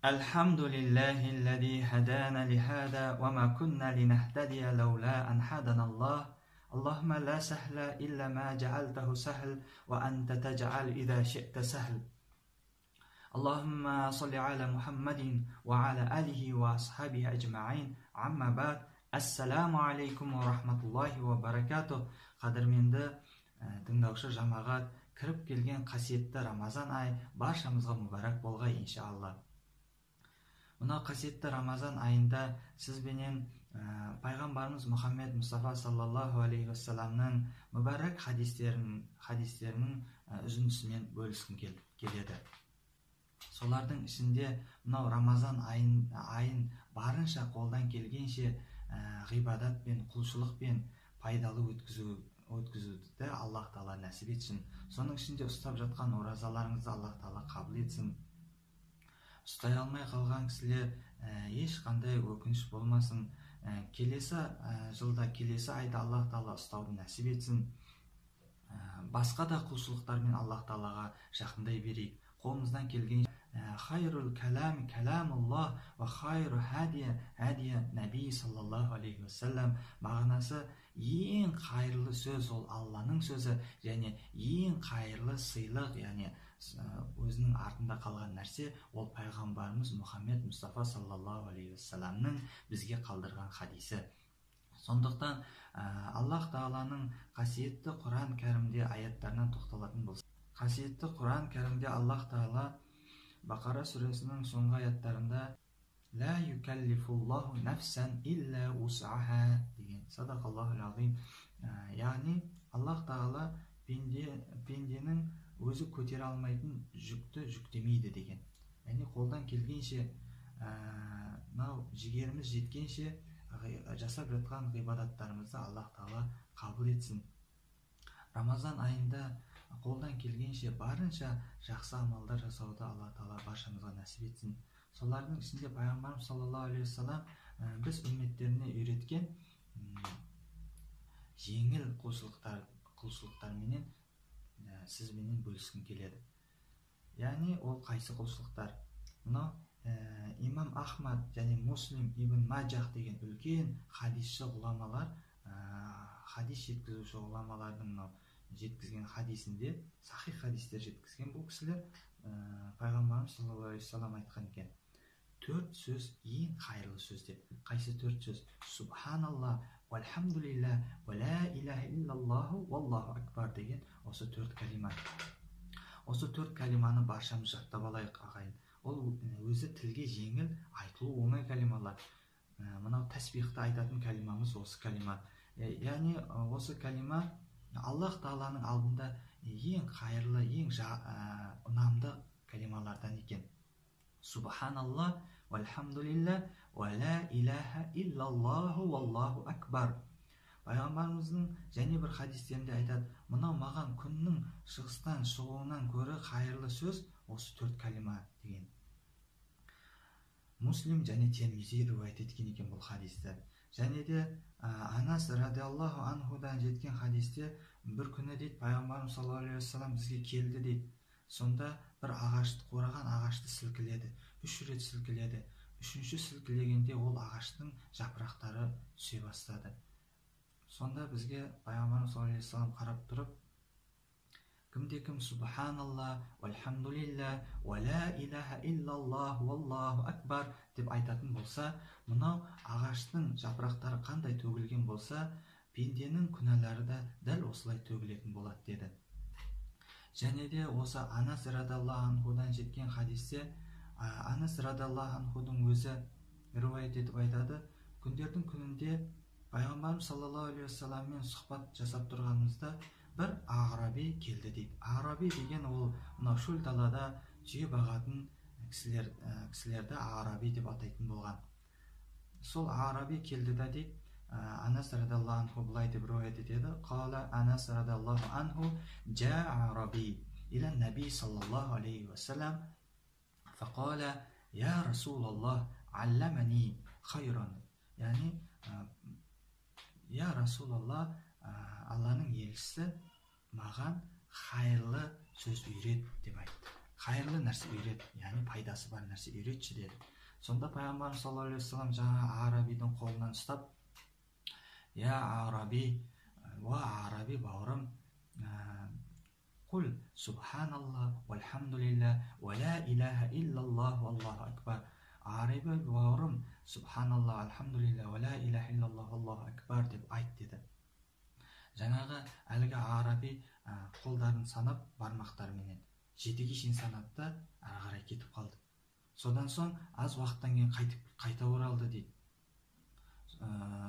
الحمد لله الذي هدانا لهذا وما كنا لنهتدي لولا أن هدانا الله اللهم لا سهل إلا ما جعلته سهل وأنت تجعل إذا شئت سهل اللهم صل على محمد وعلى آله وأصحابه أجمعين عما بعد Assalamu alaikum wa rahmatullahi wa barakatuh. Қадірменді тыңдаушы жамағат, кіріп келген қасиетті Рамазан ай баршамызға мүбәрәк болғай иншалла. Мына қасиетті Рамазан айында сізбенен пайғамбарымыз Мұхаммед Мұстафа саллаллаху алейхи вассаламның мүбәрәк хадистерінің үзіндісімен бөліскім келеді. Солардың ішінде мынау Рамазан айын барынша қолдан келгенше ғибадат пен құлшылық пен пайдалы өткізуді Аллах Тағала нәсіп етсін. Соның ішінде ұстап жатқан оразаларыңызды Аллах Тағала қабыл етсін. Ұстай алмай қалған кісілер ешқандай өкініш болмасын. Келесі жылда, келесі айда Аллах Тағала ұстауды нәсіп етсін. Басқа да құлшылықтармен Аллах Тағалаға жақындай берейік. Қолымыздан келген хайрул калам каламуллах ва хайру хадия наби саллаллаху алейхи вассалам. Мағынасы ең қайырлы сөз ол Алланың сөзі, және ең қайырлы сыйлық, яғни өзінің артында қалған нәрсе ол пайғамбарымыз Мұхаммед Мұстафа саллаллаху алейхи вассаламның бізге қалдырған хадисі. Сондықтан Аллах Тағаланың қасиетті Құран кәрімде аяттарынан тоқталатын болса, қасиетті Құран кәрімде Аллах Тағала Бақара сүресінің соңғы аяттарында «Ла юкаллифуллаху нафсан илля ус'аха» деген. Садақаллахул азим. Яғни Аллах Тағала пенденің өзі көтере алмайтын жүкті жүктемейді деген. Яғни қолдан келгенше, жігеріміз жеткенше жасап жатқан ғибадаттарымызды Аллах Тағала қабыл етсін. Рамазан айында қолдан келгенше барынша жақсы амалдар жасауды Алла Тағала баршамызға нәсіп етсін. Солардың ішінде пайғамбарымыз саллаллаху алейхи вассалам біз үмметтеріне үйреткен жеңіл құлшылықтарменен сізбенен бөліскім келеді. Яғни ол қайсы құлшылықтар? Мынау имам Ахмад және Муслим ибн Маджах деген үлкен хадисші ғұламалар, хадис жеткізуші ғұламалардың жеткізген хадисінде, сахих хадистер жеткізген бұл кісілер пайғамбарымыз саллаллаху алейхи вассалам айтқан екен. 4 сөз ең қайырлы сөз деп. Қайсы 4 сөз? Субханалла, вальхамдулилля, ва ла иляха иллаллаху, валлаху акбар деген осы 4 калима. Осы 4 калиманы баршамыз жаттап алайық ағайын. Ол өзі тілге жеңіл, айтылу оңай калималар. Мынау тәсбихті айтатын калимамыз осы калима. Яғни осы калима Аллах Тағаланың алдында ең қайырлы, ең ұнамды калималардан екен. Субханалла, вальхамдулилля, ва ла иляха иллаллаху, валлаху акбар. Пайғамбарымыздың және бір хадистерінде айтады, мынау маған күннің шығыстан шығуынан көрі қайырлы сөз осы 4 калима деген. Муслим және Термизи риуаят еткен екен бұл хадисті. Және де Анас радиаллаху анхудан жеткен хадисте бір күні дейді, пайғамбарымыз саллаллаху алейхи вассалам бізге келді дейді. Сонда бір қураған ағашты сілкіледі, 3 рет сілкіледі. 3-ші сілкілегенде ол ағаштың жапырақтары түсе бастады. Сонда бізге пайғамбарымыз саллаллаху алейхи вассалам қарап тұрып, кімде-кім субханалла, вальхамдулилля, ва ла иляха иллаллах, валлаху акбар деп айтатын болса, мынау ағаштың жапырақтары қандай төгілген болса, пенденің күнәлары да дәл осылай төгілетін болады деді. Және де осы Анас радиаллаху анхудан жеткен хадисте, Анас радиаллаху анхудың өзі риуаят етіп айтады, күндердің күнінде пайғамбарымыз саллаллаху алейхи вассаламмен сұхбат жасап тұрғанымызда бір ағраби келді дейді. Ағраби деген ол мынау шөл далада түйе бағатын кісілерді ағраби деп атайтын болған. Сол ағраби келді да дейді, Анас радиаллаху анху былай деп риуаят етеді. Қала Анас радиаллаху анху жаа араби иля наби саллаллаху алейхи вассалам фақала я Расулаллах алламани хайран. Яғни я Расулаллах, Алланың елшісі маған қайырлы сөз үйрет деп айтты. қайырлы нәрсе үйрет, яғни пайдасы бар нәрсе үйретші деді. Сонда пайғамбарымыз саллаллаху алейхи вассалам жаңа Арабидің қолынан ұстап, я Араби, уа Араби бауырым, құл субханалла, вальхамдулилля, ва ла илаха иллаллах, валлаху акбар. Араби бауырым, субханалла, альхамдулилля, ва ла илаха иллаллах, валлаху акбар деп айт деді. Жаңағы әлгі Араби қолдарын санап, бармақтарменен 7-ге шейін санады да ары қарай кетіп қалды. Содан соң аз уақыттан кейін қайта оралды дейді.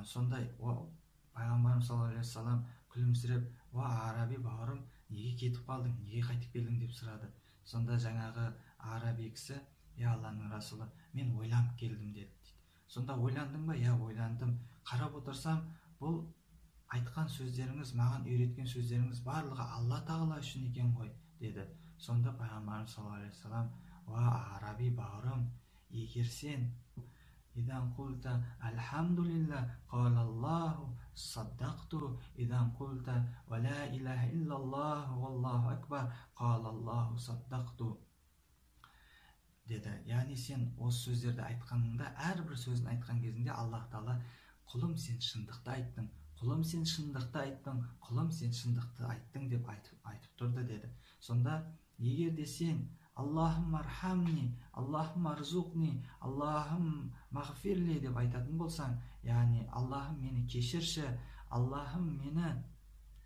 Сондай пайғамбарымыз саллаллаху алейхи вассалам күлімсіреп, уа Араби бауырым, неге кетіп қалдың, неге қайтып келдің деп сұрады. Сонда жаңағы Араби кісі, я Алланың расулы, мен ойланып келдім деді. Сонда ойландың ба? Я ойландым. Қарап отырсам, бұл айтқан сөздеріңіз, маған үйреткен сөздеріңіз барлығы Алла тағала үшін екен ғой деді. Сонда пайғамбарымыз саллаллаху алейхи вассалам, уа Араби бауырым, егер сен идан култа альхамдулилля қалаллаху саддақту, идан култа ва ла илаха иллаллаху валлаху акбар қалаллаху саддақту деді. Яғни сен осы сөздерді айтқаныңда, әрбір сөзін айтқан кезінде Аллах тағала, құлым сен шындықты айттың, құлым сен шындықты айттың, құлым сен шындықты айттың деп айтып тұрды деді. Сонда егер де сен Аллахым архамни, Аллахым арзуқни, Аллахым мағфирли деп айтатын болсаң, яғни Аллахым мені кешірші, Аллахым мені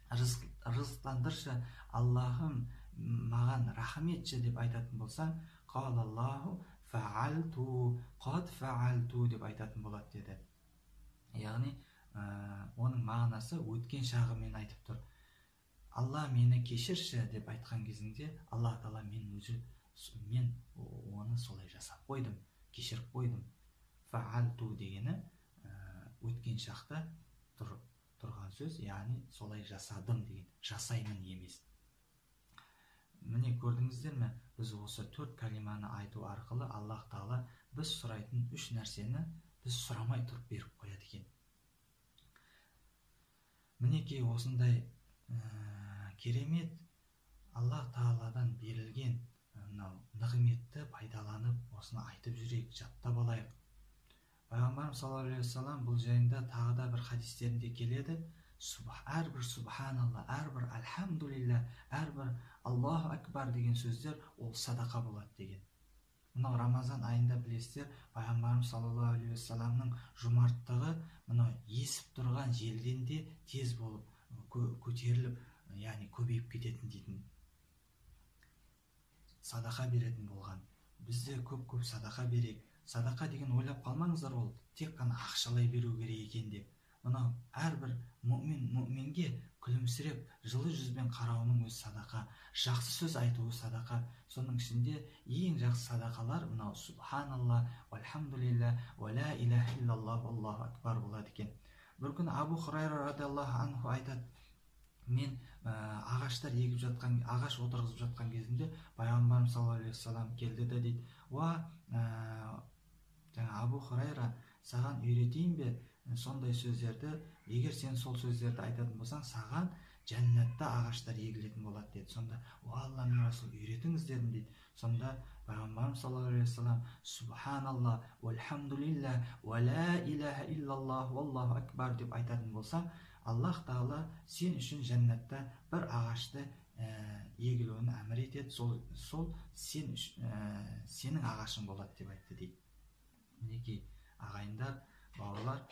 рызықтандыршы, Аллахым маған рахым етші деп айтатын болсаң, қалаллаху фаалту, қад фаалту деп айтатын болады деді. Яғни оның мағынасы өткен шағымен айтып тұр. Алла мені кешірші деп айтқан кезінде, Алла тағала мен оны солай жасап қойдым, кешіріп қойдым. Фаалту дегені өткен шақта тұрған сөз, яғни солай жасадым деген, жасаймын емес. Міне көрдіңіздер ме, біз осы 4 калиманы айту арқылы Аллах тағала біз сұрайтын 3 нәрсені біз сұрамай тұрып беріп қояды екен. Мінекей осындай керемет Аллах тағаладан берілген нығметті пайдаланып, осыны айтып жүрейік, жаттап алайық. Пайғамбарымыз саллаллаху алейхи вассалам бұл жайында тағы да бір хадистерінде келеді. Әрбір субханалла, әрбір альхамдулилля, әрбір Аллаху акбар деген сөздер ол садақа болады деген. Мынау Рамазан айында білесіздер, пайғамбарымыз саллаллаху алейхи вассаламның жомарттығы мынау есіп тұрған желден де тез болып көтеріліп, яғни көбейіп кететін дейтін. Садақа беретін болған. Бізде көп садақа берейік. Садақа деген ойлап қалмаңыздар, ол тек қана ақшалай беру керек екен деп. Мынау әрбір мүминге күлімсіреп, жылы жүзбен қарауының өз садақа, жақсы сөз айтуы садақа. Соның ішінде ең жақсы садақалар мынау субханалла, вальхамдулилля, ва ла илаха иллаллах, аллаху акбар болады екен. Бір күні Абу Хурайра радиаллаху анху айтады, мен ағаштар егіп жатқан, ағаш отырғызып жатқан кезінде пайғамбарымыз саллаллаху алейхи вассалам келді де дейді, жаңа Абу Хурайра, саған үйретейін бе сондай сөздерді, егер сен сол сөздерді айтатын болсаң, саған жәннатта ағаштар егілетін болады деді. Сонда, Алланың расулы, үйретіңіз дедім дейді. Сонда пайғамбарымыз саллаллаху алейхи вассалам, субханалла, вальхамдулилля, ва ла илаха иллаллах, валлаху акбар деп айтатын болсаң, Аллах тағала сен үшін жәннатта бір ағашты егілуін әмір етеді, сол сенің ағашың болады деп айтты дейді. Мінекей ағайындар, бауырлар,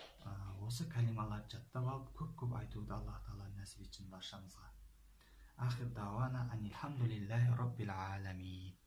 осы калималарды жаттап алып, көп айтуды Аллах тағала нәсіп етсін баршамызға. Ахир дауана анилхамдулиллахи раббил аламин.